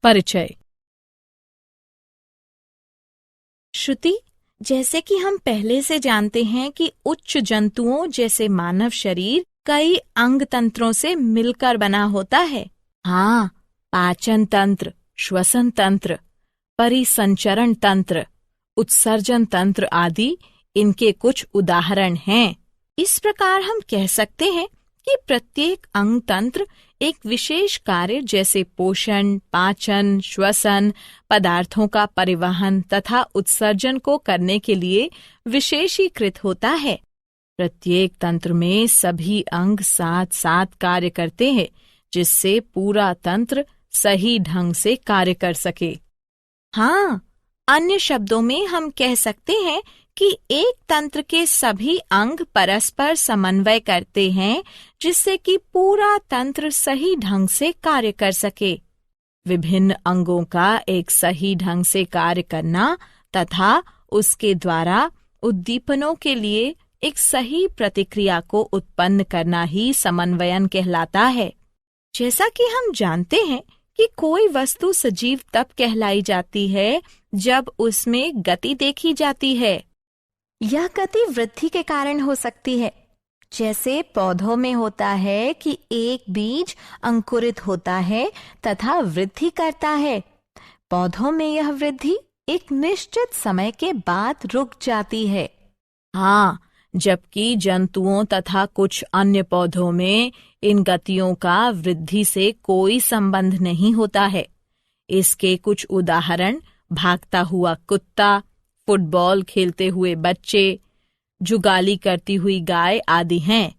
परिचय। श्रुति, जैसे कि हम पहले से जानते हैं कि उच्च जंतुओं जैसे मानव शरीर कई अंग तंत्रों से मिलकर बना होता है। हाँ, पाचन तंत्र, श्वसन तंत्र, परिसंचरण तंत्र, उत्सर्जन तंत्र आदि इनके कुछ उदाहरण हैं। इस प्रकार हम कह सकते हैं कि प्रत्येक अंग तंत्र एक विशेष कार्य जैसे पोषण, पाचन, श्वसन, पदार्थों का परिवहन तथा उत्सर्जन को करने के लिए विशेषीकृत होता है। प्रत्येक तंत्र में सभी अंग साथ साथ कार्य करते हैं, जिससे पूरा तंत्र सही ढंग से कार्य कर सके। हाँ, अन्य शब्दों में हम कह सकते हैं कि एक तंत्र के सभी अंग परस्पर समन्वय करते हैं, जिससे कि पूरा तंत्र सही ढंग से कार्य कर सके। विभिन्न अंगों का एक सही ढंग से कार्य करना तथा उसके द्वारा उद्दीपनों के लिए एक सही प्रतिक्रिया को उत्पन्न करना ही समन्वयन कहलाता है। जैसा कि हम जानते हैं कि कोई वस्तु सजीव तब कहलाई जाती है जब उसमें गति देखी जाती है। यह गति वृद्धि के कारण हो सकती है, जैसे पौधों में होता है कि एक बीज अंकुरित होता है तथा वृद्धि करता है। पौधों में यह वृद्धि एक निश्चित समय के बाद रुक जाती है। हाँ, जबकि जंतुओं तथा कुछ अन्य पौधों में इन गतियों का वृद्धि से कोई संबंध नहीं होता है। इसके कुछ उदाहरण भागता हुआ कुत्ता, फुटबॉल खेलते हुए बच्चे, जुगाली करती हुई गाय आदि हैं।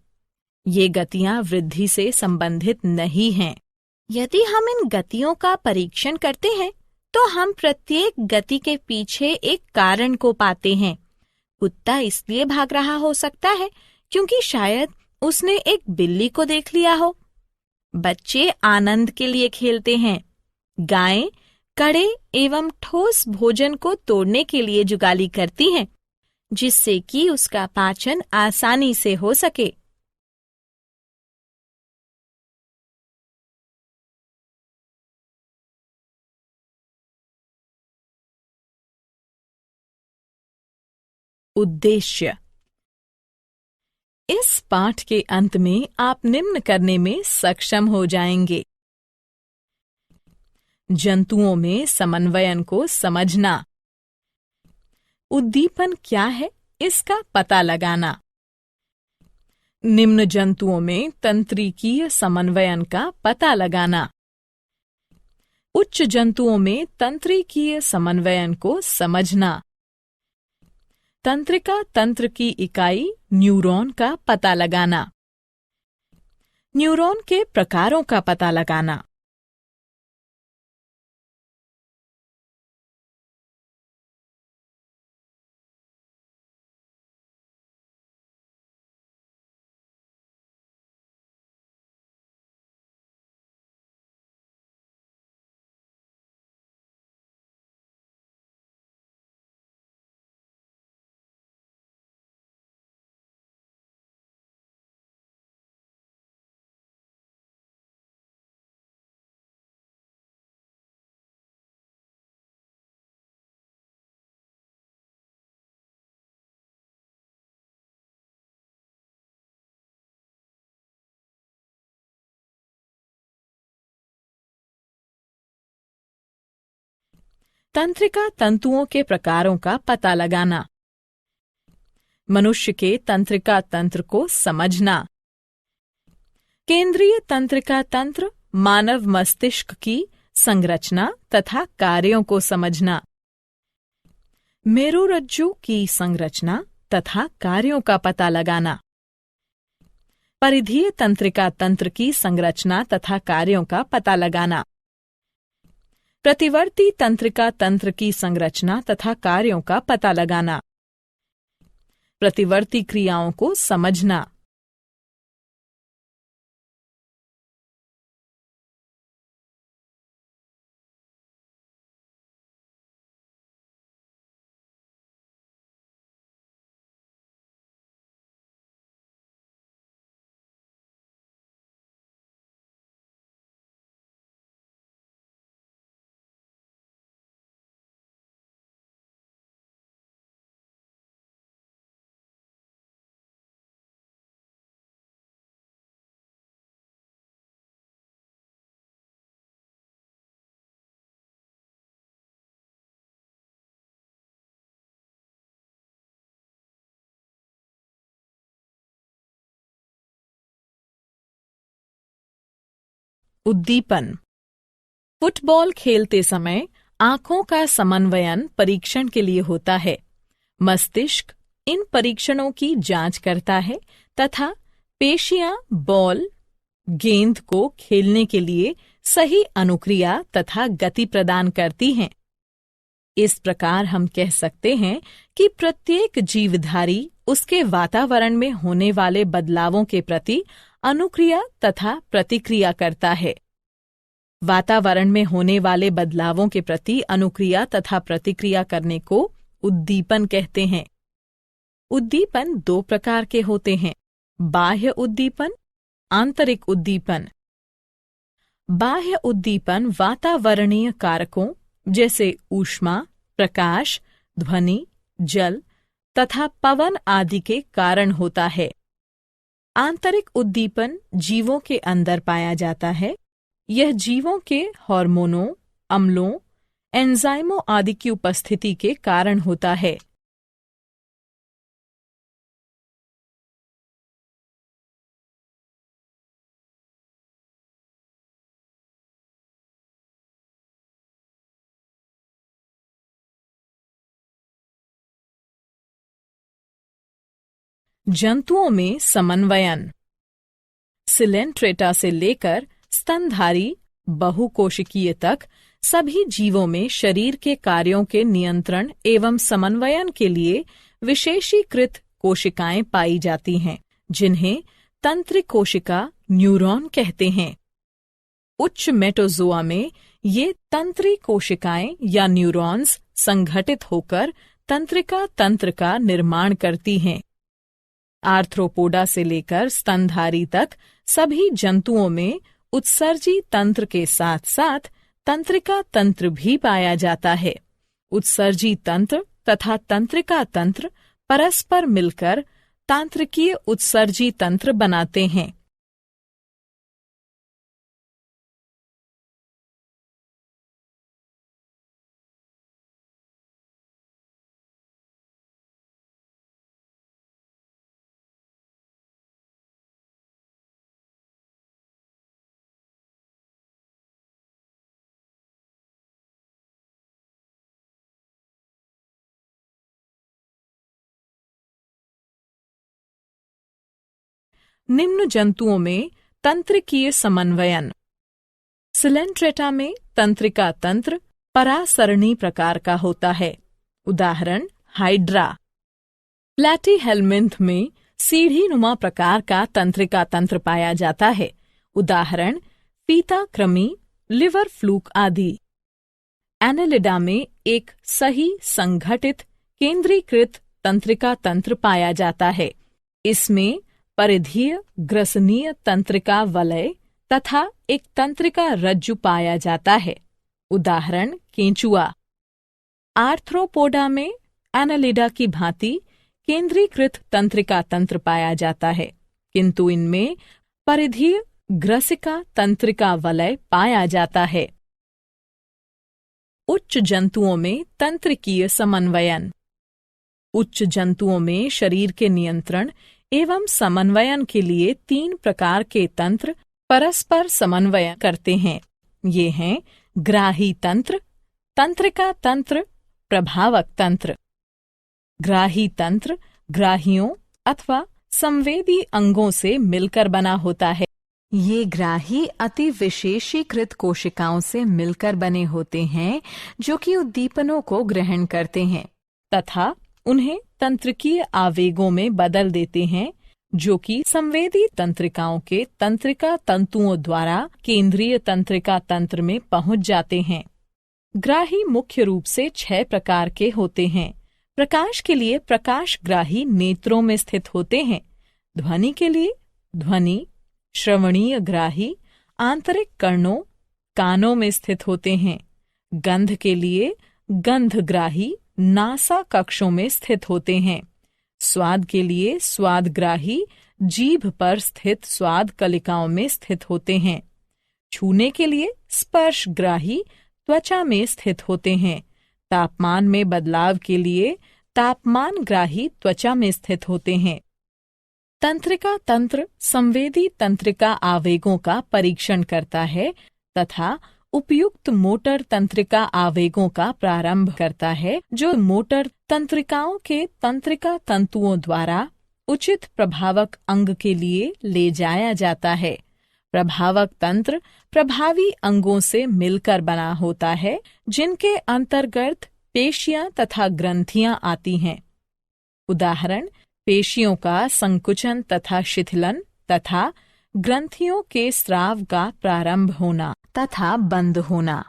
ये गतियां वृद्धि से संबंधित नहीं हैं। यदि हम इन गतियों का परीक्षण करते हैं तो हम प्रत्येक गति के पीछे एक कारण को पाते हैं। कुत्ता इसलिए भाग रहा हो सकता है क्योंकि शायद उसने एक बिल्ली को देख लिया हो। बच्चे आनंद के लिए खेलते हैं। गायें कड़े एवं ठोस भोजन को तोड़ने के लिए जुगाली करती हैं, जिससे कि उसका पाचन आसानी से हो सके। उद्देश्य। इस पाठ के अंत में आप निम्न करने में सक्षम हो जाएंगे। जंतुओं में समन्वयन को समझना। उद्दीपन क्या है, इसका पता लगाना। निम्न जंतुओं में तंत्रिकीय समन्वयन का पता लगाना। उच्च जंतुओं में तंत्रिकीय समन्वयन को समझना। तंत्रिका तंत्र की इकाई न्यूरॉन का पता लगाना। न्यूरॉन के प्रकारों का पता लगाना। तंत्रिका तंतुओं के प्रकारों का पता लगाना। मनुष्य के तंत्रिका तंत्र को समझना। केंद्रीय तंत्रिका तंत्र मानव मस्तिष्क की संरचना तथा कार्यों को समझना। मेरुरज्जु की संरचना तथा कार्यों का पता लगाना। परिधीय तंत्रिका तंत्र की संरचना तथा कार्यों का पता लगाना। प्रतिवर्ती तंत्रिका तंत्र की संरचना तथा कार्यों का पता लगाना। प्रतिवर्ती क्रियाओं को समझना। उद्दीपन। फुटबॉल खेलते समय आंखों का समन्वयन परीक्षण के लिए होता है। मस्तिष्क इन परीक्षणों की जांच करता है तथा पेशियां बॉल गेंद को खेलने के लिए सही अनुक्रिया तथा गति प्रदान करती हैं। इस प्रकार हम कह सकते हैं कि प्रत्येक जीवधारी उसके वातावरण में होने वाले बदलावों के प्रति अनुक्रिया तथा प्रतिक्रिया करता है। वातावरण में होने वाले बदलावों के प्रति अनुक्रिया तथा प्रतिक्रिया करने को उद्दीपन कहते हैं। उद्दीपन दो प्रकार के होते हैं, बाह्य उद्दीपन, आंतरिक उद्दीपन। बाह्य उद्दीपन वातावरणीय कारकों जैसे ऊष्मा, प्रकाश, ध्वनि, जल तथा पवन आदि के कारण होता है। आंतरिक उद्दीपन जीवों के अंदर पाया जाता है। यह जीवों के हार्मोनों, अम्लों, एंजाइमों आदि की उपस्थिति के कारण होता है। जंतुओं में समन्वयन। सिलेंट्रेटा से लेकर स्तनधारी बहुकोशिकीय तक सभी जीवों में शरीर के कार्यों के नियंत्रण एवं समन्वयन के लिए विशेषीकृत कोशिकाएं पाई जाती हैं, जिन्हें तंत्रिक कोशिका न्यूरॉन कहते हैं। उच्च मेटोजोआ में ये तंत्रिक कोशिकाएं या न्यूरॉन्स संगठित होकर तंत्रिका तंत्र का निर्माण करती हैं। आर्थ्रोपोडा से लेकर स्तनधारी तक सभी जंतुओं में उत्सर्जी तंत्र के साथ साथ तंत्रिका तंत्र भी पाया जाता है। उत्सर्जी तंत्र तथा तंत्रिका तंत्र परस्पर मिलकर तांत्रिकीय उत्सर्जी तंत्र बनाते हैं। निम्न जंतुओं में तंत्रिकीय समन्वयन। सिलेंट्रेटा में तंत्रिका तंत्र परासरणी प्रकार का होता है। उदाहरण हाइड्रा। प्लैटीहेलमिंथ में सीढ़ीनुमा प्रकार का तंत्रिका तंत्र पाया जाता है। उदाहरण फीता कृमि, लिवर फ्लूक आदि। एनेलिडा में एक सही संगठित केंद्रीकृत तंत्रिका तंत्र पाया जाता है। इसमें परिधीय ग्रसनीय तंत्रिका वलय तथा एक तंत्रिका रज्जु पाया जाता है। उदाहरण केंचुआ। आर्थ्रोपोडा में एनालिडा की भांति केंद्रीकृत तंत्रिका तंत्र पाया जाता है, किंतु इनमें परिधीय ग्रसिका तंत्रिका वलय पाया जाता है। उच्च जंतुओं में तंत्रिकीय समन्वयन। उच्च जंतुओं में शरीर के नियंत्रण एवं समन्वयन के लिए 3 प्रकार के तंत्र परस्पर समन्वय करते हैं। ये हैं ग्राही तंत्र, तंत्रिका तंत्र, प्रभावक तंत्र। ग्राही तंत्र ग्राहियों अथवा संवेदी अंगों से मिलकर बना होता है। ये ग्राही अति विशेषीकृत कोशिकाओं से मिलकर बने होते हैं जो कि उद्दीपनों को ग्रहण करते हैं तथा उन्हें तंत्रिकीय आवेगों में बदल देते हैं, जो कि संवेदी तंत्रिकाओं के तंत्रिका तंतुओं द्वारा केंद्रीय तंत्रिका तंत्र में पहुंच जाते हैं। ग्राही मुख्य रूप से 6 प्रकार के होते हैं। प्रकाश के लिए प्रकाशग्राही नेत्रों में स्थित होते हैं। ध्वनि के लिए ध्वनि, श्रवणीय ग्राही आंतरिक कर्णों कानों में स्थित होते हैं। गंध के लिए गंधग्राही नासा कक्षों में स्थित होते हैं। स्वाद के लिए स्वादग्राही जीभ पर स्थित स्वाद कलिकाओं में स्थित होते हैं। छूने के लिए स्पर्शग्राही त्वचा में स्थित होते हैं। तापमान में बदलाव के लिए तापमानग्राही त्वचा में स्थित होते हैं। तंत्रिका तंत्र संवेदी तंत्रिका आवेगों का परीक्षण करता है तथा उपयुक्त मोटर तंत्रिका आवेगों का प्रारंभ करता है, जो मोटर तंत्रिकाओं के तंत्रिका तंतुओं द्वारा उचित प्रभावक अंग के लिए ले जाया जाता है। प्रभावक तंत्र प्रभावी अंगों से मिलकर बना होता है, जिनके अंतर्गत पेशियां तथा ग्रंथियां आती हैं। उदाहरण, पेशियों का संकुचन तथा शिथिलन तथा ग्रंथियों के स्राव का प्रारंभ होना तथा बंद होना।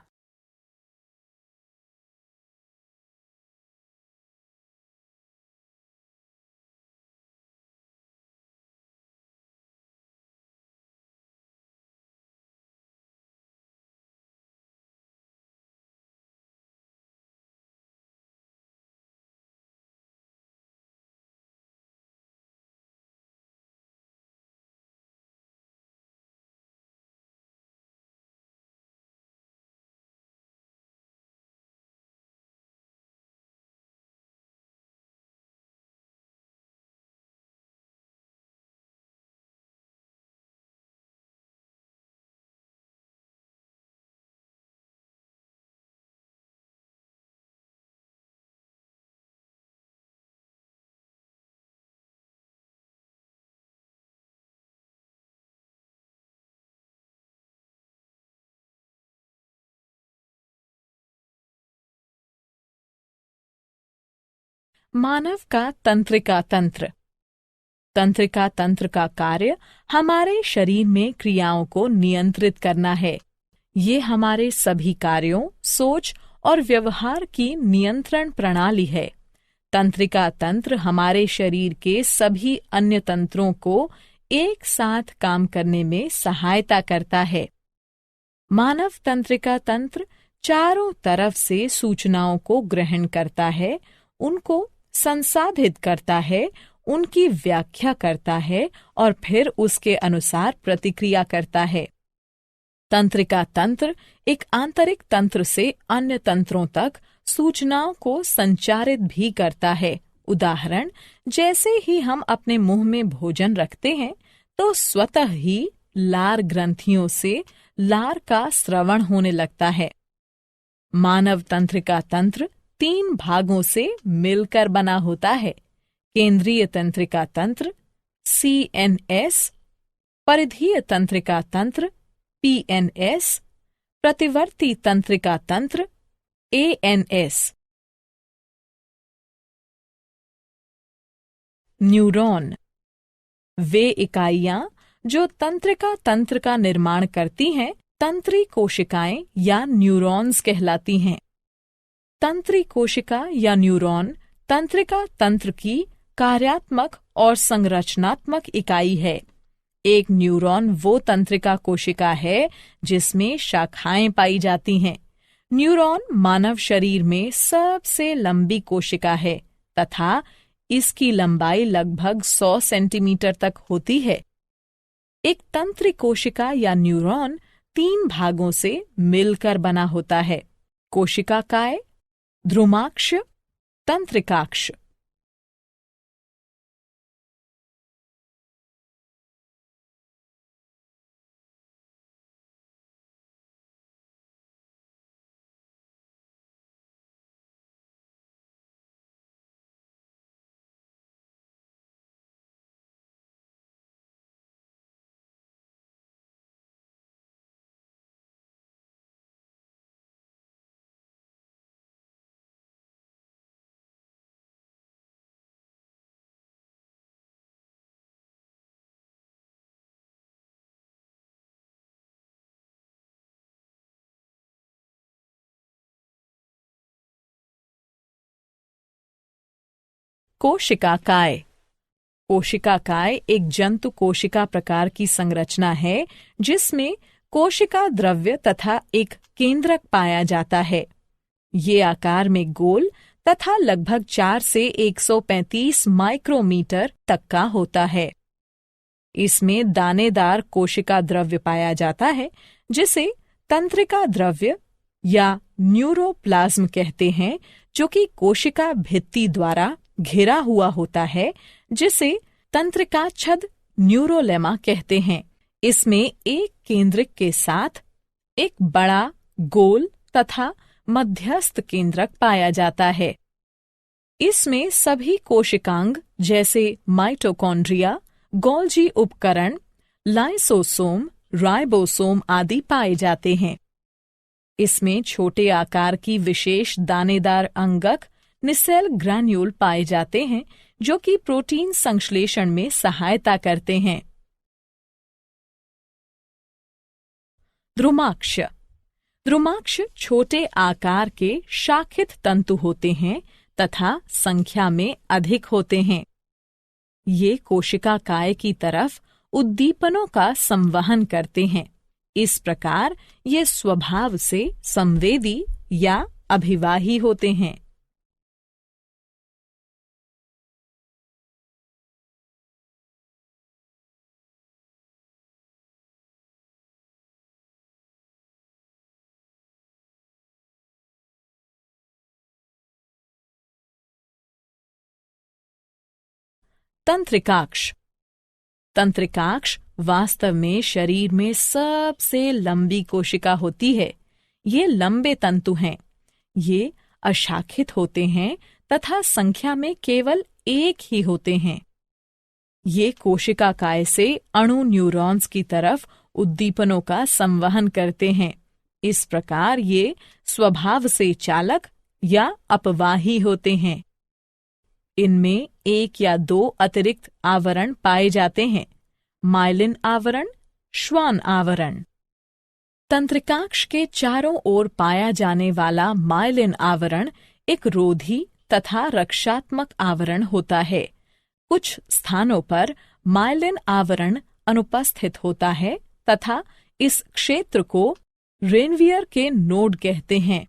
मानव का तंत्रिका तंत्र। तंत्रिका तंत्र का कार्य हमारे शरीर में क्रियाओं को नियंत्रित करना है। ये हमारे सभी कार्यों, सोच और व्यवहार की नियंत्रण प्रणाली है। तंत्रिका तंत्र हमारे शरीर के सभी अन्य तंत्रों को एक साथ काम करने में सहायता करता है। मानव तंत्रिका तंत्र चारों तरफ से सूचनाओं को ग्रहण करता है, उनको संसाधित करता है, उनकी व्याख्या करता है और फिर उसके अनुसार प्रतिक्रिया करता है। तंत्रिका तंत्र एक आंतरिक तंत्र से अन्य तंत्रों तक सूचनाओं को संचारित भी करता है। उदाहरण, जैसे ही हम अपने मुंह में भोजन रखते हैं तो स्वतः ही लार ग्रंथियों से लार का स्रवण होने लगता है। मानव तंत्रिका तंत्र 3 भागों से मिलकर बना होता है। केंद्रीय तंत्रिका तंत्र CNS, परिधीय तंत्रिका तंत्र PNS, प्रतिवर्ती तंत्रिका तंत्र ANS। न्यूरॉन वे इकाइयां जो तंत्रिका तंत्र का निर्माण करती हैं, तंत्री कोशिकाएं या न्यूरॉन्स कहलाती हैं। तंत्री कोशिका या न्यूरॉन तंत्रिका तंत्र की कार्यात्मक और संरचनात्मक इकाई है। एक न्यूरॉन वो तंत्रिका कोशिका है जिसमें शाखाएं पाई जाती हैं। न्यूरॉन मानव शरीर में सबसे लंबी कोशिका है तथा इसकी लंबाई लगभग 100 सेंटीमीटर तक होती है। एक तंत्री कोशिका या न्यूरॉन 3 भागों से मिलकर बना होता है। कोशिकाकाय, ध्रुमाक्ष, तंत्रिकाक्ष। कोशिकाकाय। कोशिकाकाय एक जंतु कोशिका प्रकार की संरचना है जिसमें कोशिका द्रव्य तथा एक केंद्रक पाया जाता है। ये आकार में गोल तथा लगभग 4 से 135 माइक्रोमीटर तक का होता है। इसमें दानेदार कोशिका द्रव्य पाया जाता है जिसे तंत्रिका द्रव्य या न्यूरोप्लाज्म कहते हैं, जो कि कोशिका भित्ति द्वारा घिरा हुआ होता है, जिसे तंत्रिका छद न्यूरोलेमा कहते हैं। इसमें एक केंद्रक के साथ एक बड़ा, गोल तथा मध्यस्थ केंद्रक पाया जाता है। इसमें सभी कोशिकांग जैसे माइटोकॉन्ड्रिया, गोल्जी उपकरण, लाइसोसोम, राइबोसोम आदि पाए जाते हैं। इसमें छोटे आकार की विशेष दानेदार अंगक निसेल ग्रैन्यूल पाए जाते हैं जो कि प्रोटीन संश्लेषण में सहायता करते हैं। द्रुमाक्ष। द्रुमाक्ष छोटे आकार के शाखित तंतु होते हैं तथा संख्या में अधिक होते हैं। ये कोशिका काय की तरफ उद्दीपनों का संवहन करते हैं। इस प्रकार ये स्वभाव से संवेदी या अभिवाही होते हैं। तंत्रिकाक्ष। तंत्रिकाक्ष वास्तव में शरीर में सबसे लंबी कोशिका होती है। ये लंबे तंतु हैं। ये अशाखित होते हैं तथा संख्या में केवल एक ही होते हैं। ये कोशिका काय से अणु न्यूरॉन्स की तरफ उद्दीपनों का संवहन करते हैं। इस प्रकार ये स्वभाव से चालक या अपवाही होते हैं। इनमें एक या दो अतिरिक्त आवरण पाए जाते हैं, माइलिन आवरण, श्वान आवरण। तंत्रिकाक्ष के चारों ओर पाया जाने वाला माइलिन आवरण एक रोधी तथा रक्षात्मक आवरण होता है। कुछ स्थानों पर माइलिन आवरण अनुपस्थित होता है तथा इस क्षेत्र को रेनवियर के नोड कहते हैं।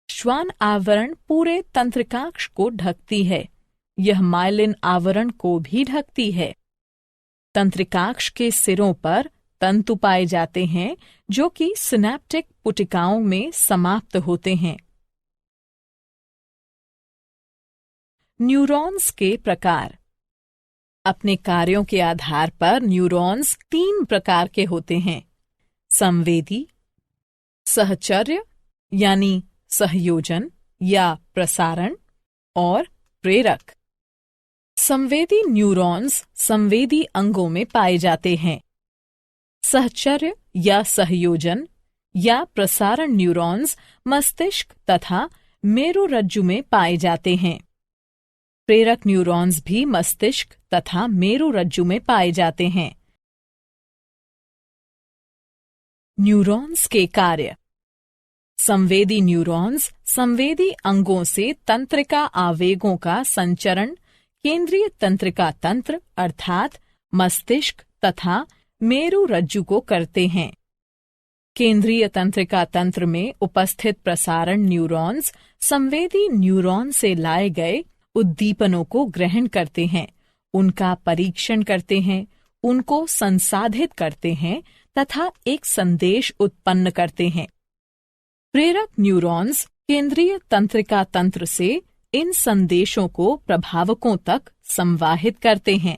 श्वान आवरण पूरे तंत्रिकाक्ष को ढकती है। यह माइलिन आवरण को भी ढकती है। तंत्रिकाक्ष के सिरों पर तंतु पाए जाते हैं जो कि सिनेप्टिक पुटिकाओं में समाप्त होते हैं। न्यूरॉन्स के प्रकार। अपने कार्यों के आधार पर न्यूरॉन्स 3 प्रकार के होते हैं: संवेदी, सहचर्य यानी सहयोजन या प्रसारण, और प्रेरक। संवेदी न्यूरॉन्स संवेदी अंगों में पाए जाते हैं। सहचर्य या सहयोजन या प्रसारण न्यूरॉन्स मस्तिष्क तथा मेरुरज्जु में पाए जाते हैं। प्रेरक न्यूरॉन्स भी मस्तिष्क तथा मेरुरज्जु में पाए जाते हैं। न्यूरॉन्स के कार्य। संवेदी न्यूरॉन्स संवेदी अंगों से तंत्रिका आवेगों का संचरण केंद्रीय तंत्रिका तंत्र अर्थात मस्तिष्क तथा मेरुरज्जु को करते हैं। केंद्रीय तंत्रिका तंत्र में उपस्थित प्रसारण न्यूरॉन्स संवेदी न्यूरॉन से लाए गए उद्दीपनों को ग्रहण करते हैं, उनका परीक्षण करते हैं, उनको संसाधित करते हैं तथा एक संदेश उत्पन्न करते हैं। प्रेरक न्यूरॉन्स केंद्रीय तंत्रिका तंत्र से इन संदेशों को प्रभावकों तक संवाहित करते हैं।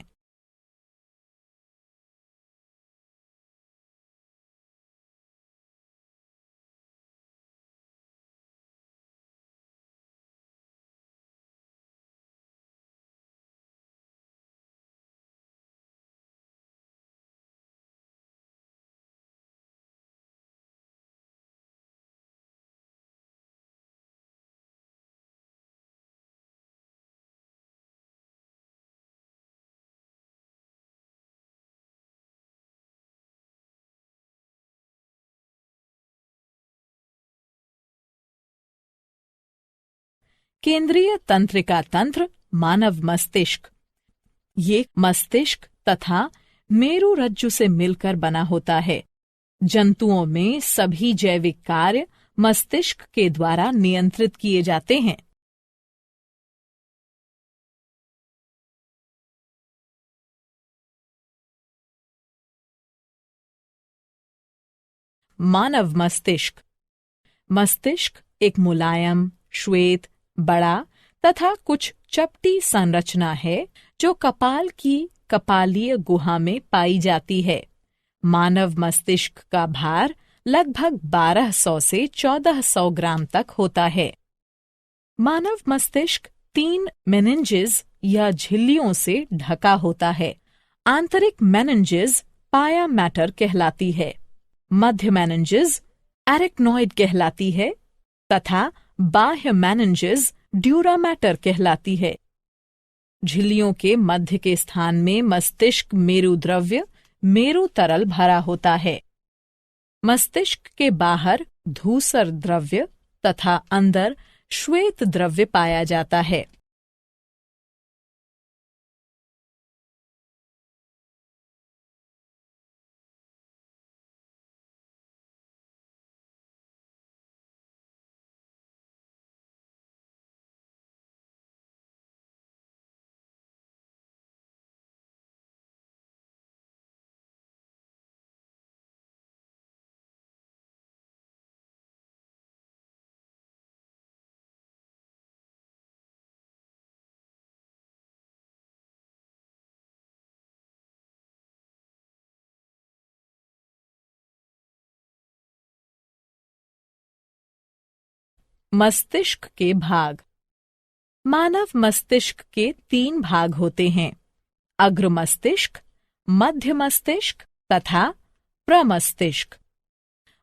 केंद्रीय तंत्रिका तंत्र मानव मस्तिष्क। ये मस्तिष्क तथा मेरुरज्जु से मिलकर बना होता है। जंतुओं में सभी जैविक कार्य मस्तिष्क के द्वारा नियंत्रित किए जाते हैं। मानव मस्तिष्क। मस्तिष्क एक मुलायम, श्वेत, बड़ा तथा कुछ चपटी संरचना है जो कपाल की कपालीय गुहा में पाई जाती है। मानव मस्तिष्क का भार लगभग 1200 से 1400 ग्राम तक होता है। मानव मस्तिष्क 3 मेनिन्जेस या झिल्लियों से ढका होता है। आंतरिक मेनिन्जेस पाया मैटर कहलाती है, मध्य मेनिन्जेस एरिक्नॉइड कहलाती है तथा बाह्य मेनिन्जेस ड्यूरा मैटर कहलाती है। झिल्लियों के मध्य के स्थान में मस्तिष्क मेरु द्रव्य मेरु तरल भरा होता है। मस्तिष्क के बाहर धूसर द्रव्य तथा अंदर श्वेत द्रव्य पाया जाता है। मस्तिष्क के भाग। मानव मस्तिष्क के 3 भाग होते हैं, अग्र मस्तिष्क, मध्य मस्तिष्क तथा प्रमस्तिष्क।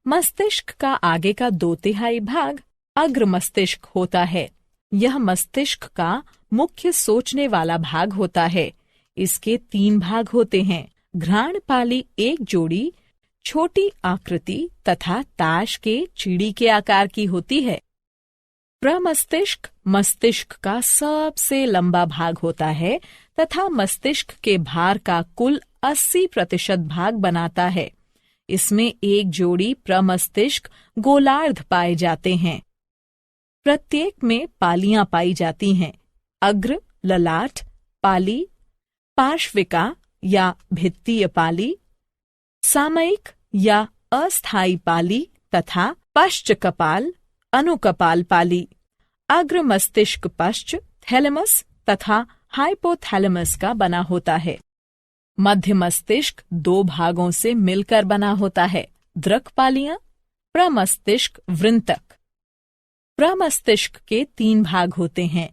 मस्तिष्क का आगे का 2/3 भाग अग्र मस्तिष्क होता है। यह मस्तिष्क का मुख्य सोचने वाला भाग होता है। इसके 3 भाग होते हैं, घ्राणपाली एक जोड़ी छोटी आकृति तथा ताश के चिड़ी के आकार की होती है। प्रमस्तिष्क मस्तिष्क का सबसे लंबा भाग होता है तथा मस्तिष्क के भार का कुल 80% भाग बनाता है। इसमें एक जोड़ी प्रमस्तिष्क गोलार्ध पाए जाते हैं। प्रत्येक में पालियां पाई जाती हैं, अग्र, ललाट, पाली, पार्श्विका या भित्तीय पाली, सामयिक या अस्थायी पाली तथा पश्च कपाल, अनुकपाल पाली। अग्र मस्तिष्क पश्च, थैलेमस तथा हाइपोथैलेमस का बना होता है। मध्य मस्तिष्क 2 भागों से मिलकर बना होता है, द्रक पालियां, प्रमस्तिष्क वृंतक। प्रमस्तिष्क के 3 भाग होते हैं,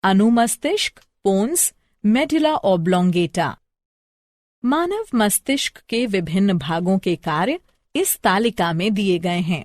अनुमस्तिष्क, पोन्स, मेडुला ऑब्लोंगेटा। मानव मस्तिष्क के विभिन्न भागों के कार्य इस तालिका में दिए गए हैं।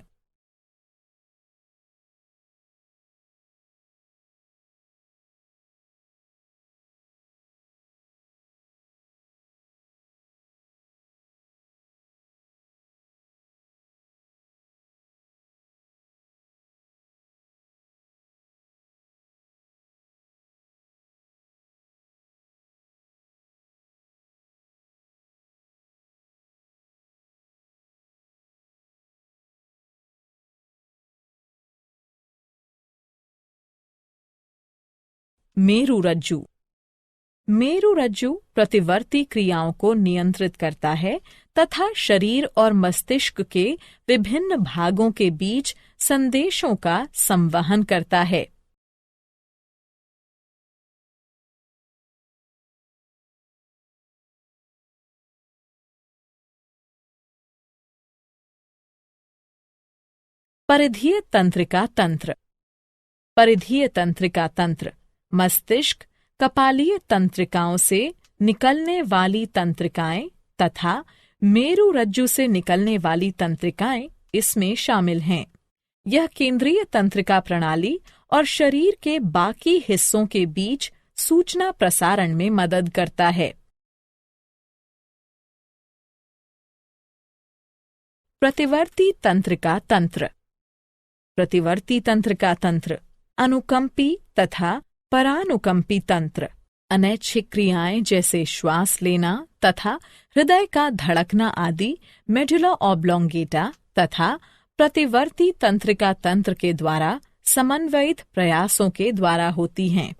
मेरुरज्जु। मेरुरज्जु प्रतिवर्ती क्रियाओं को नियंत्रित करता है तथा शरीर और मस्तिष्क के विभिन्न भागों के बीच संदेशों का संवहन करता है। परिधीय तंत्रिका तंत्र। परिधीय तंत्रिका तंत्र मस्तिष्क, कपालीय तंत्रिकाओं से निकलने वाली तंत्रिकाएं तथा मेरुरज्जु से निकलने वाली तंत्रिकाएं इसमें शामिल हैं। यह केंद्रीय तंत्रिका प्रणाली और शरीर के बाकी हिस्सों के बीच सूचना प्रसारण में मदद करता है। प्रतिवर्ती तंत्रिका तंत्र। प्रतिवर्ती तंत्रिका तंत्र अनुकंपी तथा परानुकंपी तंत्र अनैच्छिक क्रियाएं जैसे श्वास लेना तथा हृदय का धड़कना आदि मेडुला ऑब्लोंगेटा तथा प्रतिवर्ती तंत्रिका तंत्र के द्वारा समन्वयित प्रयासों के द्वारा होती हैं।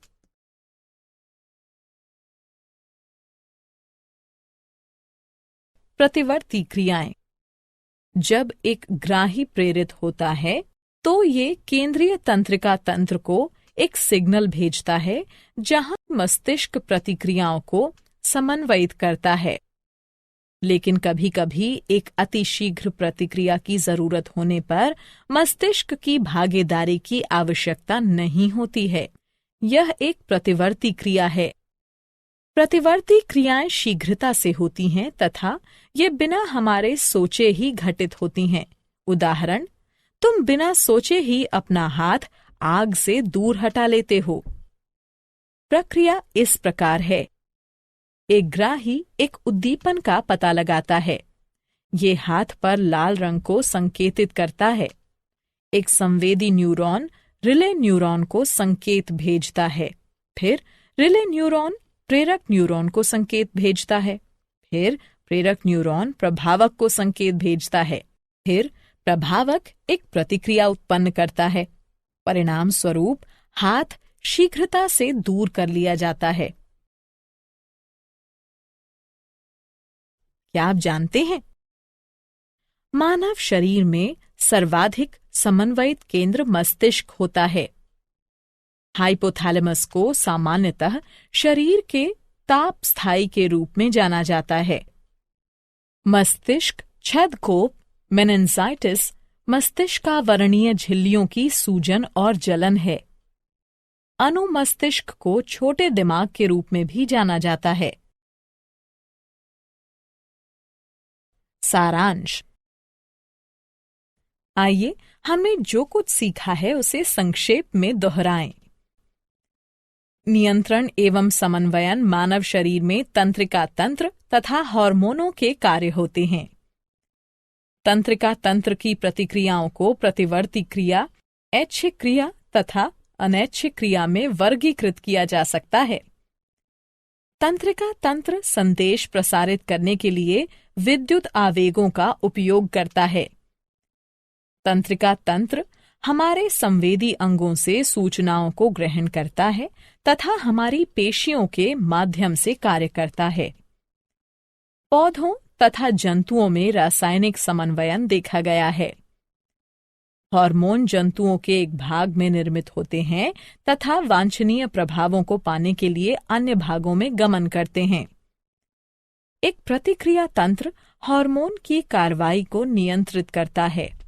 प्रतिवर्ती क्रियाएं। जब एक ग्राही प्रेरित होता है तो ये केंद्रीय तंत्रिका तंत्र को एक सिग्नल भेजता है जहां मस्तिष्क प्रतिक्रियाओं को समन्वयित करता है। लेकिन कभी कभी एक अतिशीघ्र प्रतिक्रिया की जरूरत होने पर मस्तिष्क की भागीदारी की आवश्यकता नहीं होती है। यह एक प्रतिवर्ती क्रिया है। प्रतिवर्ती क्रियाएं शीघ्रता से होती हैं तथा ये बिना हमारे सोचे ही घटित होती हैं। उदाहरण, तुम बिना सोचे ही अपना हाथ आग से दूर हटा लेते हो। प्रक्रिया इस प्रकार है। एक ग्राही एक उद्दीपन का पता लगाता है। ये हाथ पर लाल रंग को संकेतित करता है। एक संवेदी न्यूरॉन रिले न्यूरॉन को संकेत भेजता है। फिर रिले न्यूरॉन प्रेरक न्यूरॉन को संकेत भेजता है। फिर प्रेरक न्यूरॉन प्रभावक को संकेत भेजता है। फिर प्रभावक एक प्रतिक्रिया उत्पन्न करता है। परिणाम स्वरूप हाथ शीघ्रता से दूर कर लिया जाता है। क्या आप जानते हैं, मानव शरीर में सर्वाधिक समन्वयित केंद्र मस्तिष्क होता है। हाइपोथैलेमस को सामान्यतः शरीर के ताप स्थायी के रूप में जाना जाता है। मस्तिष्क छदकोप मेनिन्जाइटिस मस्तिष्कावरणीय झिल्लियों की सूजन और जलन है। अनुमस्तिष्क को छोटे दिमाग के रूप में भी जाना जाता है। सारांश। आइए हमने जो कुछ सीखा है उसे संक्षेप में दोहराएं। नियंत्रण एवं समन्वयन मानव शरीर में तंत्रिका तंत्र तथा हार्मोनों के कार्य होते हैं। तंत्रिका तंत्र की प्रतिक्रियाओं को प्रतिवर्ती क्रिया, ऐच्छिक क्रिया तथा अनैच्छिक क्रिया में वर्गीकृत किया जा सकता है। तंत्रिका तंत्र संदेश प्रसारित करने के लिए विद्युत आवेगों का उपयोग करता है। तंत्रिका तंत्र हमारे संवेदी अंगों से सूचनाओं को ग्रहण करता है तथा हमारी पेशियों के माध्यम से कार्य करता है। पौधों तथा जंतुओं में रासायनिक समन्वयन देखा गया है। हार्मोन जंतुओं के एक भाग में निर्मित होते हैं तथा वांछनीय प्रभावों को पाने के लिए अन्य भागों में गमन करते हैं। एक प्रतिक्रिया तंत्र हार्मोन की कार्रवाई को नियंत्रित करता है।